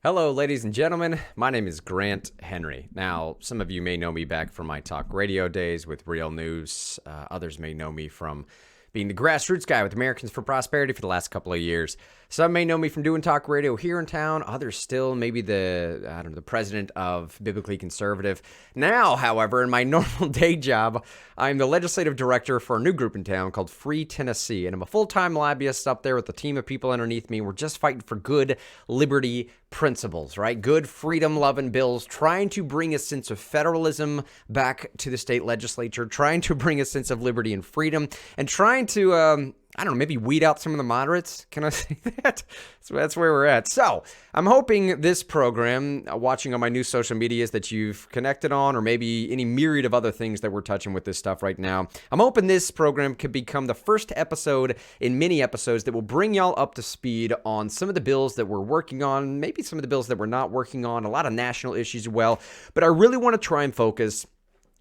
Hello, ladies and gentlemen. My name is Grant Henry. Now, some of you may know me back from my talk radio days with Real News. Others may know me from being the grassroots guy with Americans for Prosperity for the last couple of years. Some may know me from doing talk radio here in town. Others still, maybe the president of Biblically Conservative. Now, however, in my normal day job, I'm the legislative director for a new group in town called Free Tennessee. And I'm a full-time lobbyist up there with a team of people underneath me. We're just fighting for good liberty principles, right? Good freedom-loving bills, trying to bring a sense of federalism back to the state legislature, trying to bring a sense of liberty and freedom, and trying to, maybe weed out some of the moderates. Can I say that? So that's where we're at. So I'm hoping this program, watching on my new social medias that you've connected on, or maybe any myriad of other things that we're touching with this stuff right now, I'm hoping this program could become the first episode in many episodes that will bring y'all up to speed on some of the bills that we're working on, maybe some of the bills that we're not working on, a lot of national issues as well. But I really want to try and focus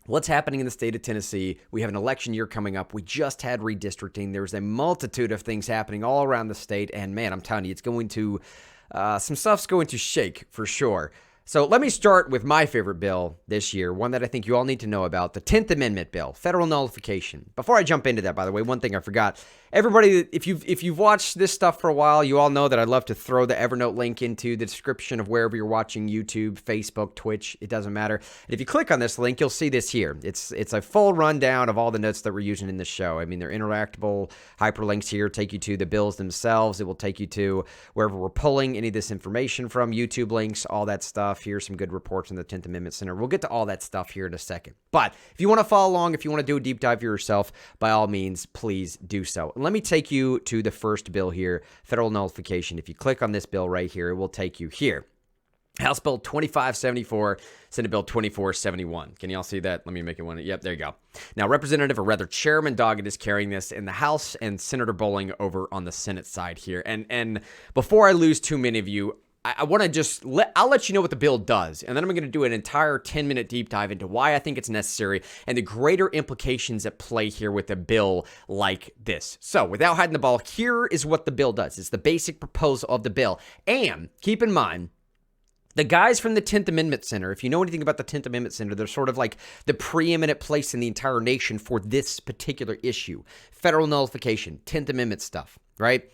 what's happening in the state of Tennessee. We have an election year coming up. We just had redistricting. There's a multitude of things happening all around the state. And man, I'm telling you, it's going to, some stuff's going to shake for sure. So let me start with my favorite bill this year, one that I think you all need to know about, the 10th Amendment bill, federal nullification. Before I jump into that, by the way, one thing I forgot. Everybody, if you've watched this stuff for a while, you all know that I love to throw the Evernote link into the description of wherever you're watching YouTube, Facebook, Twitch, it doesn't matter. And if you click on this link, you'll see this here. It's a full rundown of all the notes that we're using in the show. I mean, they're interactable hyperlinks here, take you to the bills themselves. It will take you to wherever we're pulling any of this information from, YouTube links, all that stuff. Here's some good reports on the 10th Amendment Center. We'll get to all that stuff here in a second. But if you want to follow along, if you want to do a deep dive for yourself, by all means, please do so. And let me take you to the first bill here, federal nullification. If you click on this bill right here, it will take you here. House Bill 2574, Senate Bill 2471. Can y'all see that? Let me make it one. Yep, there you go. Now, Representative, or rather Chairman Doggett is carrying this in the House, and Senator Bowling over on the Senate side here. And before I lose too many of you, I want to I'll let you know what the bill does, and then I'm going to do an entire 10-minute deep dive into why I think it's necessary and the greater implications at play here with a bill like this. So, without hiding the ball, here is what the bill does. It's the basic proposal of the bill. And keep in mind, the guys from the 10th Amendment Center, if you know anything about the 10th Amendment Center, they're sort of like the preeminent place in the entire nation for this particular issue. Federal nullification, 10th Amendment stuff, right?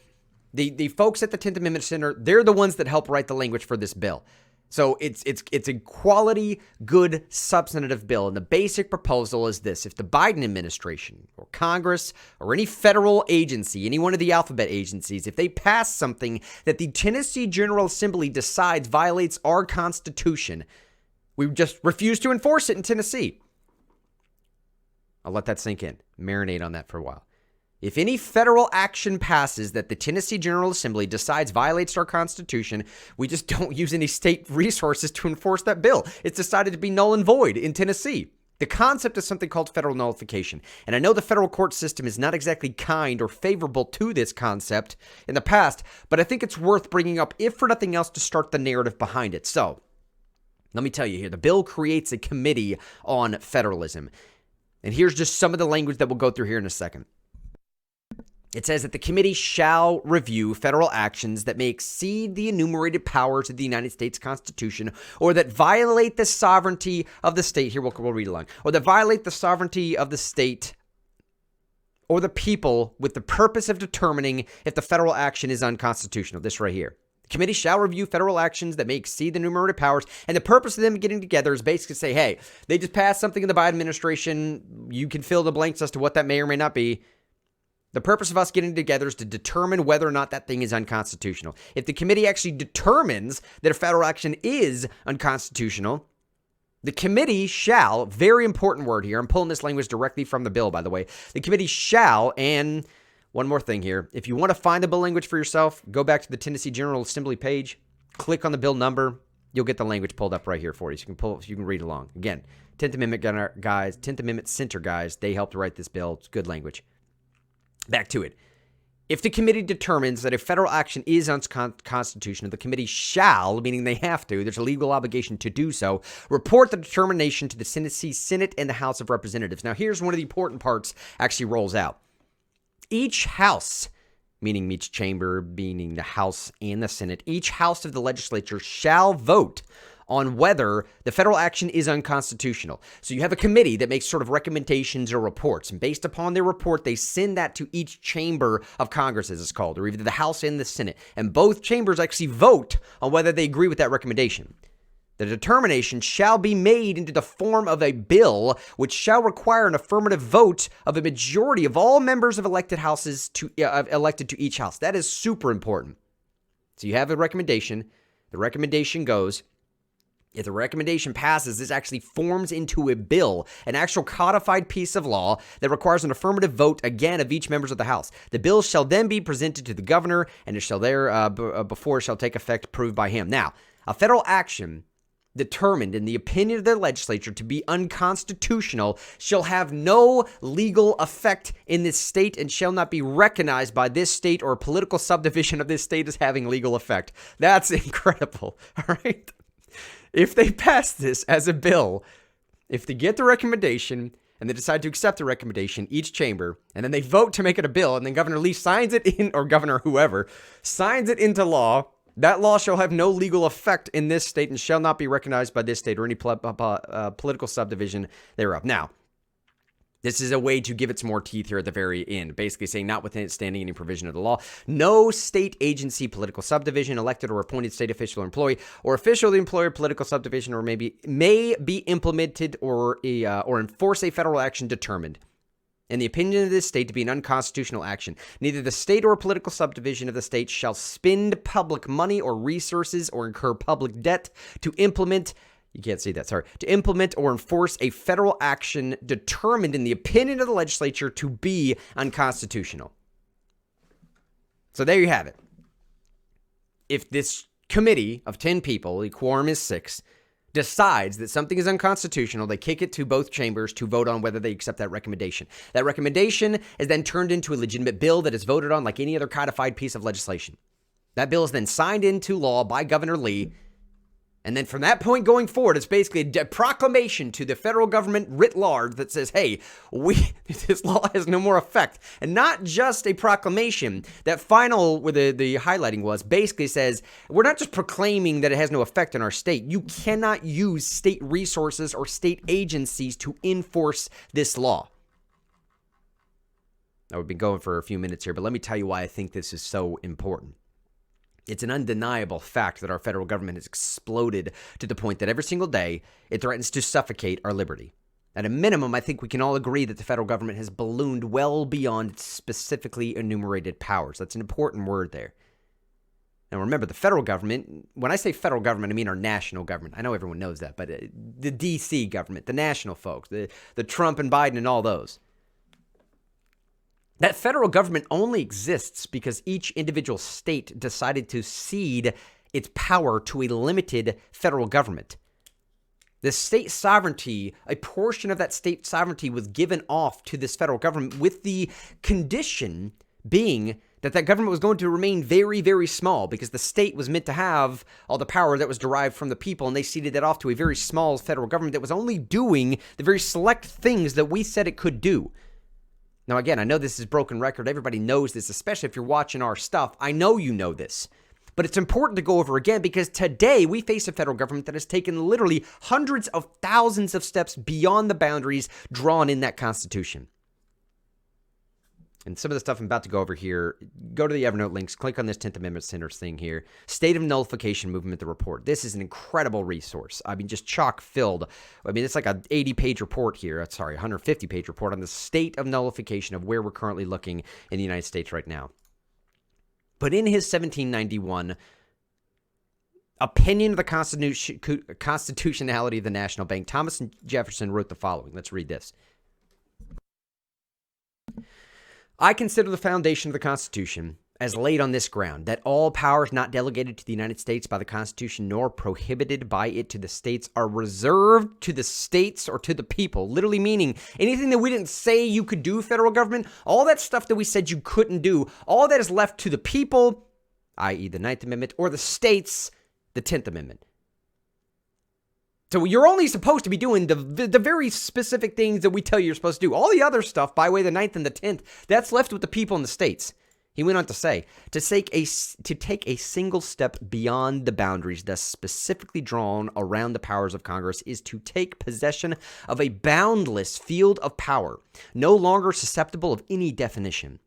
The folks at the 10th Amendment Center, they're the ones that help write the language for this bill. So it's a quality, good, substantive bill. And the basic proposal is this. If the Biden administration or Congress or any federal agency, any one of the alphabet agencies, if they pass something that the Tennessee General Assembly decides violates our Constitution, we just refuse to enforce it in Tennessee. I'll let that sink in. Marinate on that for a while. If any federal action passes that the Tennessee General Assembly decides violates our Constitution, we just don't use any state resources to enforce that bill. It's decided to be null and void in Tennessee. The concept is something called federal nullification. And I know the federal court system is not exactly kind or favorable to this concept in the past, but I think it's worth bringing up, if for nothing else, to start the narrative behind it. So, let me tell you here, the bill creates a committee on federalism. And here's just some of the language that we'll go through here in a second. It says that the committee shall review federal actions that may exceed the enumerated powers of the United States Constitution or that violate the sovereignty of the state. Here, we'll read along. Or that violate the sovereignty of the state or the people with the purpose of determining if the federal action is unconstitutional. This right here. The committee shall review federal actions that may exceed the enumerated powers, and the purpose of them getting together is basically to say, hey, they just passed something in the Biden administration. You can fill the blanks as to what that may or may not be. The purpose of us getting together is to determine whether or not that thing is unconstitutional. If the committee actually determines that a federal action is unconstitutional, the committee shall, very important word here, I'm pulling this language directly from the bill, by the way. The committee shall, and one more thing here, if you want to find the bill language for yourself, go back to the Tennessee General Assembly page, click on the bill number, you'll get the language pulled up right here for you. So you can read along. Again, 10th Amendment guys, 10th Amendment Center guys, they helped write this bill. It's good language. Back to it. If the committee determines that a federal action is unconstitutional, the committee shall, meaning they have to, there's a legal obligation to do so, report the determination to the Tennessee Senate and the House of Representatives. Now, here's one of the important parts actually rolls out. Each house meaning each chamber, meaning the House and the Senate, each house of the legislature shall vote on whether the federal action is unconstitutional. So you have a committee that makes sort of recommendations or reports, and based upon their report, they send that to each chamber of Congress, as it's called, or either the House and the Senate, and both chambers actually vote on whether they agree with that recommendation. The determination shall be made into the form of a bill, which shall require an affirmative vote of a majority of all members of elected houses elected to each house. That is super important. So you have a recommendation. The recommendation goes. If the recommendation passes, this actually forms into a bill, an actual codified piece of law that requires an affirmative vote, again, of each member of the House. The bill shall then be presented to the governor, and it shall before it shall take effect, approved by him. Now, a federal action determined in the opinion of the legislature to be unconstitutional shall have no legal effect in this state and shall not be recognized by this state or a political subdivision of this state as having legal effect. That's incredible, all right? If they pass this as a bill, if they get the recommendation and they decide to accept the recommendation, each chamber, and then they vote to make it a bill, and then Governor Lee signs it in, or Governor whoever, signs it into law, that law shall have no legal effect in this state and shall not be recognized by this state or any political subdivision thereof. Now, this is a way to give it some more teeth here at the very end, basically saying notwithstanding any provision of the law, no state agency, political subdivision, elected or appointed state official or employee, or official of the employer, political subdivision, or may be implemented or enforce a federal action determined, in the opinion of this state, to be an unconstitutional action. Neither the state or political subdivision of the state shall spend public money or resources or incur public debt to implement or enforce a federal action determined in the opinion of the legislature to be unconstitutional. So there you have it. If this committee of 10 people, the quorum is 6, decides that something is unconstitutional, they kick it to both chambers to vote on whether they accept that recommendation. That recommendation is then turned into a legitimate bill that is voted on like any other codified piece of legislation. That bill is then signed into law by Governor Lee. And then from that point going forward, it's basically a proclamation to the federal government writ large that says, hey, this law has no more effect. And not just a proclamation. That final, where the highlighting was, basically says, we're not just proclaiming that it has no effect in our state. You cannot use state resources or state agencies to enforce this law. Now, we've been going for a few minutes here, but let me tell you why I think this is so important. It's an undeniable fact that our federal government has exploded to the point that every single day it threatens to suffocate our liberty. At a minimum, I think we can all agree that the federal government has ballooned well beyond its specifically enumerated powers. That's an important word there. Now remember, the federal government, when I say federal government, I mean our national government. I know everyone knows that, but the D.C. government, the national folks, the Trump and Biden and all those. That federal government only exists because each individual state decided to cede its power to a limited federal government. The state sovereignty, a portion of that state sovereignty was given off to this federal government with the condition being that government was going to remain very, very small because the state was meant to have all the power that was derived from the people, and they ceded that off to a very small federal government that was only doing the very select things that we said it could do. Now, again, I know this is broken record. Everybody knows this, especially if you're watching our stuff. I know you know this. But it's important to go over again because today we face a federal government that has taken literally hundreds of thousands of steps beyond the boundaries drawn in that Constitution. And some of the stuff I'm about to go over here, go to the Evernote links, click on this 10th Amendment Center's thing here. State of Nullification Movement, the report. This is an incredible resource. I mean, just chock filled. I mean, it's like an 80-page report here. Sorry, 150-page report on the state of nullification of where we're currently looking in the United States right now. But in his 1791 opinion of the constitutionality of the national bank, Thomas Jefferson wrote the following. Let's read this. I consider the foundation of the Constitution as laid on this ground, that all powers not delegated to the United States by the Constitution nor prohibited by it to the states are reserved to the states or to the people, literally meaning anything that we didn't say you could do, federal government, all that stuff that we said you couldn't do, all that is left to the people, i.e. the 9th Amendment, or the states, the 10th Amendment. So you're only supposed to be doing the very specific things that we tell you you're supposed to do. All the other stuff, by way of the 9th and the 10th, that's left with the people in the states. He went on to say, to take a single step beyond the boundaries thus specifically drawn around the powers of Congress is to take possession of a boundless field of power, no longer susceptible of any definition.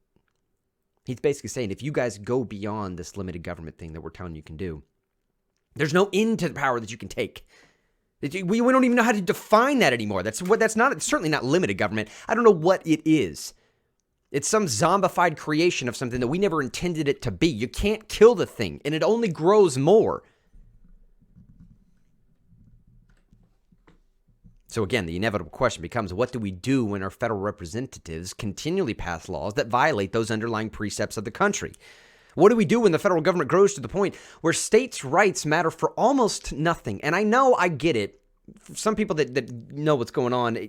He's basically saying, if you guys go beyond this limited government thing that we're telling you can do, there's no end to the power that you can take. We don't even know how to define that anymore. It's certainly not limited government. I don't know what it is. It's some zombified creation of something that we never intended it to be. You can't kill the thing, and it only grows more. So again, the inevitable question becomes, what do we do when our federal representatives continually pass laws that violate those underlying precepts of the country? What do we do when the federal government grows to the point where states' rights matter for almost nothing? And I know, I get it. Some people that know what's going on,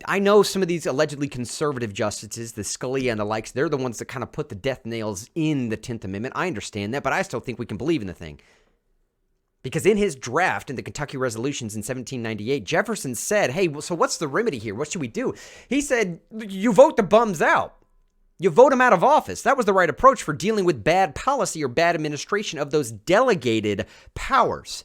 I know some of these allegedly conservative justices, the Scalia and the likes, they're the ones that kind of put the death nails in the 10th Amendment. I understand that, but I still think we can believe in the thing. Because in his draft in the Kentucky Resolutions in 1798, Jefferson said, hey, so what's the remedy here? What should we do? He said, you vote the bums out. You vote them out of office. That was the right approach for dealing with bad policy or bad administration of those delegated powers.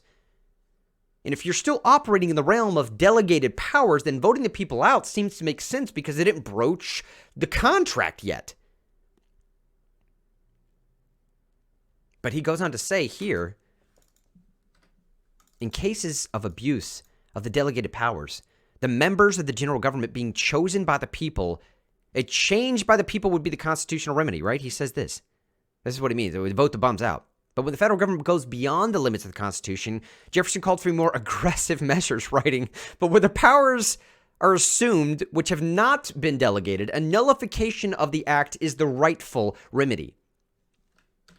And if you're still operating in the realm of delegated powers, then voting the people out seems to make sense because they didn't broach the contract yet. But he goes on to say here, in cases of abuse of the delegated powers, the members of the general government being chosen by the people, a change by the people would be the constitutional remedy, right? He says this. This is what he means. It would vote the bums out. But when the federal government goes beyond the limits of the Constitution, Jefferson called for more aggressive measures, writing, but where the powers are assumed which have not been delegated, a nullification of the act is the rightful remedy.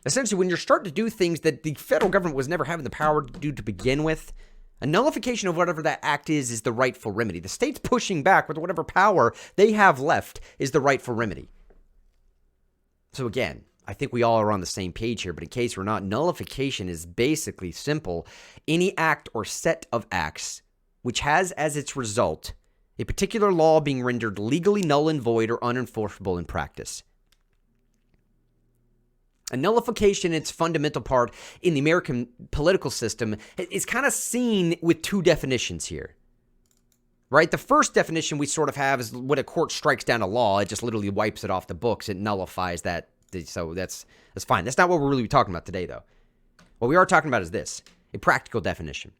Essentially, when you're starting to do things that the federal government was never having the power to do to begin with, a nullification of whatever that act is the rightful remedy. The state's pushing back with whatever power they have left is the rightful remedy. So again, I think we all are on the same page here, but in case we're not, nullification is basically simple. Any act or set of acts which has as its result a particular law being rendered legally null and void or unenforceable in practice. A nullification, its fundamental part in the American political system, is kind of seen with two definitions here. Right? The first definition we sort of have is when a court strikes down a law, it just literally wipes it off the books. It nullifies that. So that's fine. That's not what we're really talking about today, though. What we are talking about is this, a practical definition.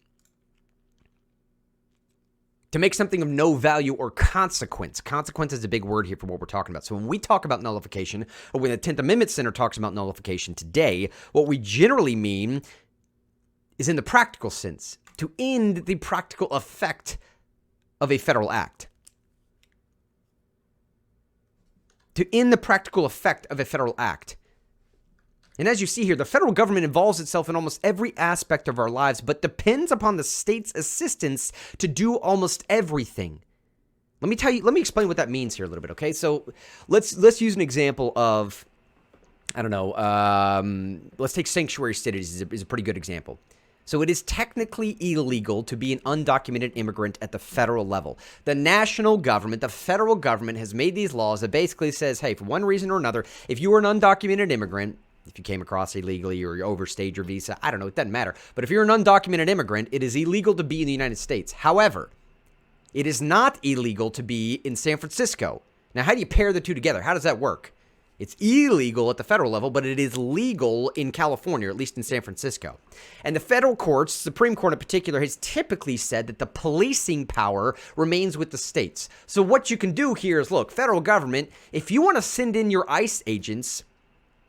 To make something of no value or consequence. Consequence is a big word here for what we're talking about. So when we talk about nullification, or when the 10th Amendment Center talks about nullification today, what we generally mean is in the practical sense, to end the practical effect of a federal act. To end the practical effect of a federal act. And as you see here, the federal government involves itself in almost every aspect of our lives, but depends upon the state's assistance to do almost everything. Let me explain what that means here a little bit, okay? So let's use an example of, I don't know, let's take sanctuary cities is a pretty good example. So it is technically illegal to be an undocumented immigrant at the federal level. The national government, the federal government has made these laws that basically says, hey, for one reason or another, if you are an undocumented immigrant, if you came across illegally or you overstayed your visa, I don't know, it doesn't matter. But if you're an undocumented immigrant, it is illegal to be in the United States. However, it is not illegal to be in San Francisco. Now, how do you pair the two together? How does that work? It's illegal at the federal level, but it is legal in California, or at least in San Francisco. And the federal courts, Supreme Court in particular, has typically said that the policing power remains with the states. So what you can do here is, look, federal government, if you want to send in your ICE agents,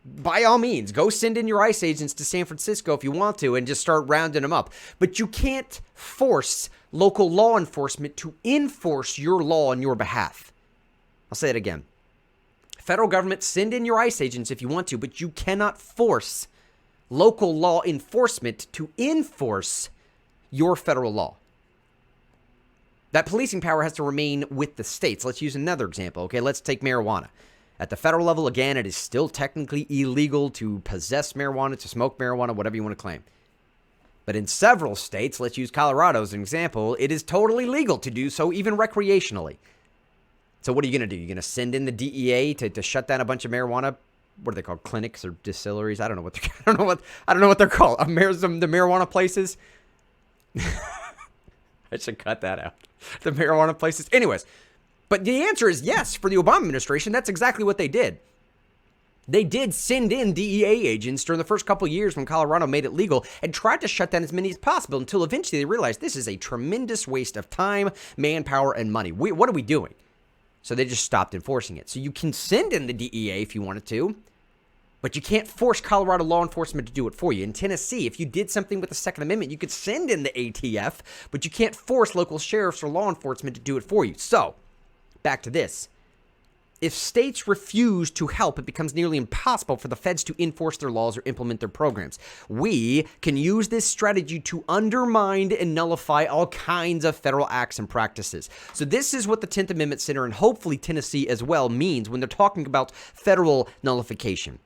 by all means, go send in your ICE agents to San Francisco if you want to and just start rounding them up. But you can't force local law enforcement to enforce your law on your behalf. I'll say it again. Federal government, send in your ICE agents if you want to, but you cannot force local law enforcement to enforce your federal law. That policing power has to remain with the states. Let's use another example, okay? Let's take marijuana. At the federal level, again, it is still technically illegal to possess marijuana, to smoke marijuana, whatever you want to claim. But in several states, let's use Colorado as an example, it is totally legal to do so, even recreationally. So what are you going to do? You're going to send in the DEA to shut down a bunch of marijuana what are they called? Clinics or distilleries? I don't know what they're, I don't know what they're called. The marijuana places. I should cut that out. The marijuana places. Anyways, but the answer is yes. For the Obama administration, that's exactly what they did. They did send in DEA agents during the first couple of years when Colorado made it legal and tried to shut down as many as possible until eventually they realized this is a tremendous waste of time, manpower, and money. What are we doing? So they just stopped enforcing it. So you can send in the DEA if you wanted to, but you can't force Colorado law enforcement to do it for you. In Tennessee, if you did something with the Second Amendment, you could send in the ATF, but you can't force local sheriffs or law enforcement to do it for you. So, back to this. If states refuse to help, it becomes nearly impossible for the feds to enforce their laws or implement their programs. We can use this strategy to undermine and nullify all kinds of federal acts and practices. So this is what the 10th Amendment Center and hopefully Tennessee as well means when they're talking about federal nullification.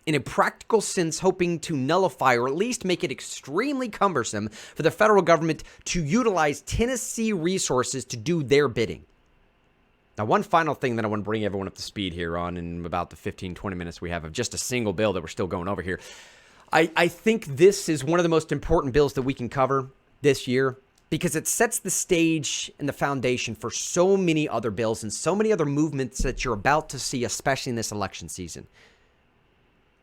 In a practical sense, hoping to nullify or at least make it extremely cumbersome for the federal government to utilize Tennessee resources to do their bidding. Now, one final thing that I want to bring everyone up to speed here on in about the 15, 20 minutes we have of just a single bill that we're still going over here. I think this is one of the most important bills that we can cover this year because it sets the stage and the foundation for so many other bills and so many other movements that you're about to see, especially in this election season.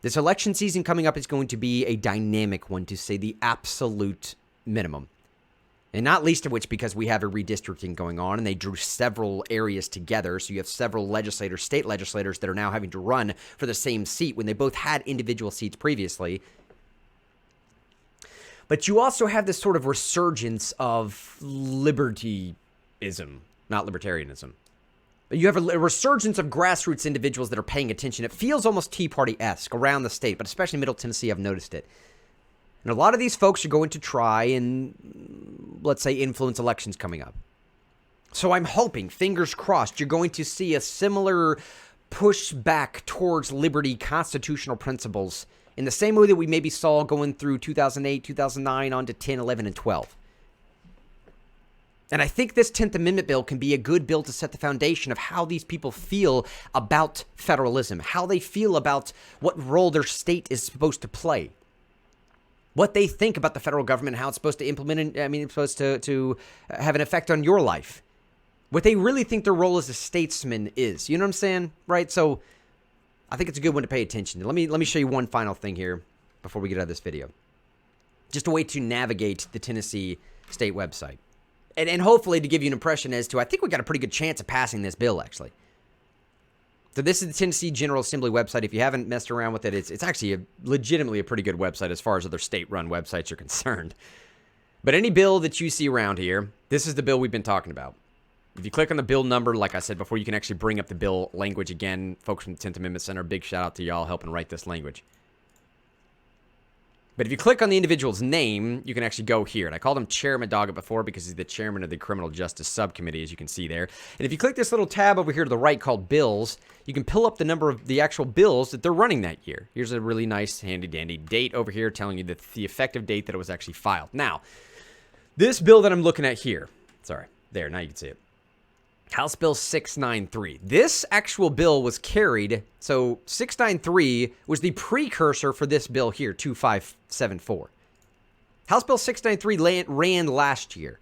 This election season coming up is going to be a dynamic one, to say the absolute minimum. And not least of which because we have a redistricting going on and they drew several areas together. So you have several legislators, state legislators that are now having to run for the same seat when they both had individual seats previously. But you also have this sort of resurgence of libertyism, not libertarianism. You have a resurgence of grassroots individuals that are paying attention. It feels almost Tea Party-esque around the state, but especially Middle Tennessee, I've noticed it. And a lot of these folks are going to try and, let's say, influence elections coming up. So I'm hoping, fingers crossed, you're going to see a similar push back towards liberty, constitutional principles, in the same way that we maybe saw going through 2008, 2009, on to 10, 11, and 12. And I think this 10th Amendment bill can be a good bill to set the foundation of how these people feel about federalism, how they feel about what role their state is supposed to play. What they think about the federal government, how it's supposed to implement, it's supposed to have an effect on your life. What they really think their role as a statesman is. You know what I'm saying? Right? So I think it's a good one to pay attention to. Let me show you one final thing here before we get out of this video. Just a way to navigate the Tennessee state website. And hopefully to give you an impression as to, I think we got a pretty good chance of passing this bill, actually. So this is the Tennessee General Assembly website. If you haven't messed around with it, it's actually legitimately a pretty good website as far as other state-run websites are concerned. But any bill that you see around here, this is the bill we've been talking about. If you click on the bill number, like I said before, you can actually bring up the bill language again. Folks from the 10th Amendment Center, big shout out to y'all helping write this language. But if you click on the individual's name, you can actually go here. And I called him Chairman Doggett before because he's the chairman of the Criminal Justice Subcommittee, as you can see there. And if you click this little tab over here to the right called Bills, you can pull up the number of the actual bills that they're running that year. Here's a really nice, handy-dandy date over here telling you the effective date that it was actually filed. Now, this bill that I'm looking at here, sorry, there, now you can see it. House Bill 693. This actual bill was carried, so 693 was the precursor for this bill here, 2574. House Bill 693 ran last year.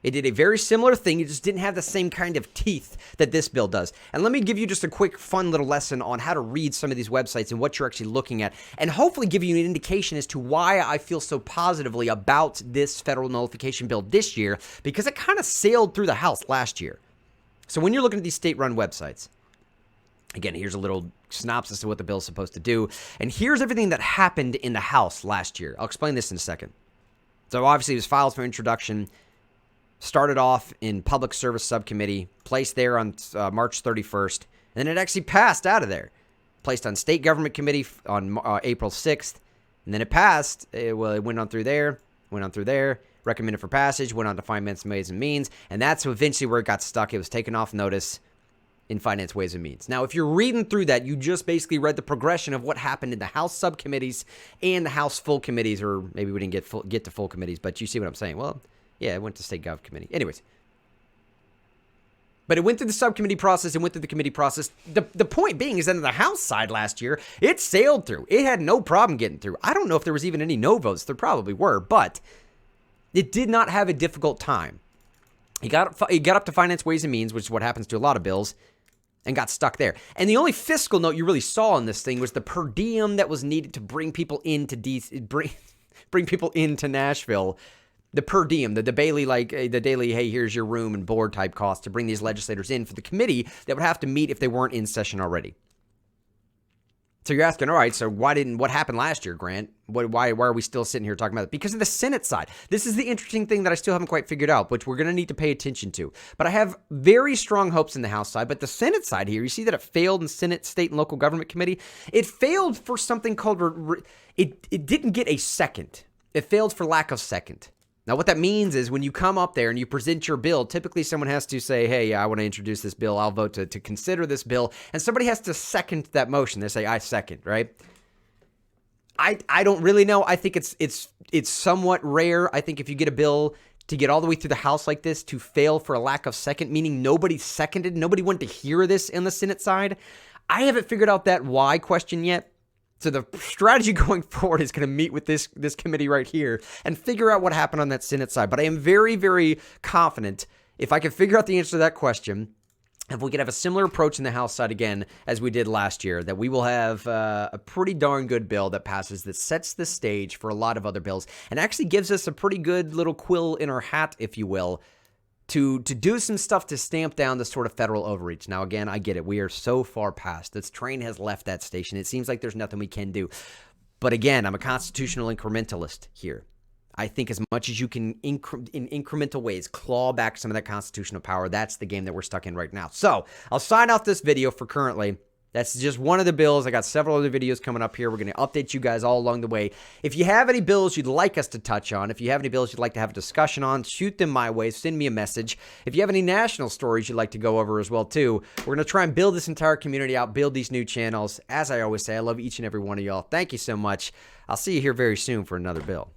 It did a very similar thing, it just didn't have the same kind of teeth that this bill does. And let me give you just a quick, fun little lesson on how to read some of these websites and what you're actually looking at, and hopefully give you an indication as to why I feel so positively about this federal nullification bill this year, because it kind of sailed through the House last year. So when you're looking at these state-run websites, again, here's a little synopsis of what the bill is supposed to do. And here's everything that happened in the House last year. I'll explain this in a second. So obviously it was filed for introduction, started off in Public Service Subcommittee, placed there on March 31st, and then it actually passed out of there. Placed on State Government Committee on April 6th, and then it passed. It went on through there, recommended for passage, went on to Finance, Ways, and Means, and that's eventually where it got stuck. It was taken off notice in Finance, Ways, and Means. Now, if you're reading through that, you just basically read the progression of what happened in the House subcommittees and the House full committees, or maybe we didn't get to full committees, but you see what I'm saying. Well, yeah, it went to State Gov Committee. Anyways, But it went through the subcommittee process and went through the committee process. The point being is that on the House side last year, it sailed through. It had no problem getting through. I don't know if there was even any no votes. There probably were, but it did not have a difficult time. He got up to Finance, Ways and Means, which is what happens to a lot of bills, and got stuck there. And the only fiscal note you really saw in this thing was the per diem that was needed to bring people into bring people into Nashville. The per diem, the daily, hey, here's your room and board type cost to bring these legislators in for the committee that would have to meet if they weren't in session already. So you're asking, all right, so what happened last year, Grant? Why are we still sitting here talking about it? Because of the Senate side. This is the interesting thing that I still haven't quite figured out, which we're going to need to pay attention to. But I have very strong hopes in the House side. But the Senate side here, you see that it failed in Senate, State, and Local Government Committee. It failed for something called, it didn't get a second. It failed for lack of second. Now, what that means is when you come up there and you present your bill, typically someone has to say, hey, I want to introduce this bill. I'll vote to consider this bill. And somebody has to second that motion. They say, I second, right? I don't really know. I think it's somewhat rare. I think if you get a bill to get all the way through the House like this to fail for a lack of second, meaning nobody seconded, nobody wanted to hear this in the Senate side, I haven't figured out that why question yet. So the strategy going forward is going to meet with this committee right here and figure out what happened on that Senate side. But I am very, very confident if I can figure out the answer to that question, if we could have a similar approach in the House side again as we did last year, that we will have a pretty darn good bill that passes that sets the stage for a lot of other bills and actually gives us a pretty good little quill in our hat, if you will, to do some stuff to stamp down the sort of federal overreach. Now, again, I get it. We are so far past. This train has left that station. It seems like there's nothing we can do. But again, I'm a constitutional incrementalist here. I think as much as you can, in incremental ways, claw back some of that constitutional power, that's the game that we're stuck in right now. So I'll sign off this video for currently. That's just one of the bills. I got several other videos coming up here. We're going to update you guys all along the way. If you have any bills you'd like us to touch on, if you have any bills you'd like to have a discussion on, shoot them my way. Send me a message. If you have any national stories you'd like to go over as well, too, we're going to try and build this entire community out, build these new channels. As I always say, I love each and every one of y'all. Thank you so much. I'll see you here very soon for another bill.